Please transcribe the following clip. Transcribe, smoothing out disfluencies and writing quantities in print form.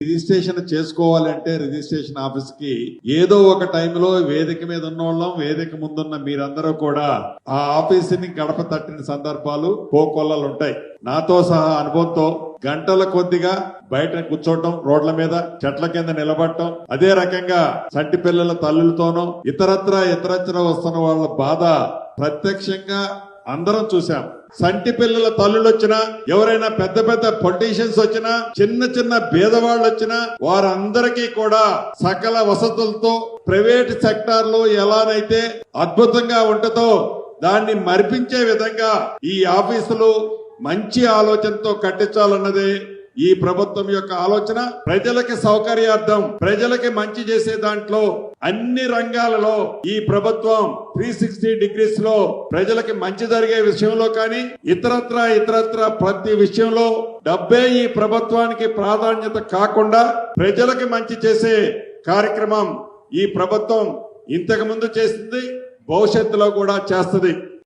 Registration చేసుకోవాలంటే registration office కి ఏదో ఒక టైంలో వేదిక మీద ఉన్నోళ్ళం, వేదిక ముందున్న మీరందరూ కూడా ఆ ఆఫీస్ ని గడప తట్టిన సందర్భాలు కోకొల్లలు ఉంటాయి. నాతో సహా అనుభవంతో గంటల కొద్దిగా బయట కూర్చోవటం, రోడ్ల మీద చెట్ల కింద నిలబడటం, అదే రకంగా చంటి పిల్లల తల్లులతోనూ ఇతరత్ర వస్తున్న వాళ్ళ బాధ ప్రత్యక్షంగా అందరం చూసాం. సంటి పిల్లల తల్లులు వచ్చినా, ఎవరైనా పెద్ద పెద్ద పొలిటీషియన్స్ వచ్చినా, చిన్న పేదవాళ్ళు వచ్చినా వారందరికీ కూడా సకల వసతులతో ప్రైవేట్ సెక్టార్ లో ఎలానైతే అద్భుతంగా ఉంటుందో దాన్ని మరిపించే విధంగా ఈ ఆఫీసులు మంచి ఆలోచనతో కట్టించాలన్నదే ఈ ప్రభుత్వం యొక్క ఆలోచన. ప్రజలకి సౌకర్యార్థం, ప్రజలకి మంచి చేసే దాంట్లో అన్ని రంగాలలో ఈ ప్రభుత్వం 360 డిగ్రీస్ లో ప్రజలకి మంచి జరిగే విషయంలో కానీ ఇతరత్ర ప్రతి విషయంలో డబ్బే ఈ ప్రభుత్వానికి ప్రాధాన్యత కాకుండా ప్రజలకి మంచి చేసే కార్యక్రమం ఈ ప్రభుత్వం ఇంతకు ముందు చేసింది, భవిష్యత్తులో కూడా చేస్తుంది.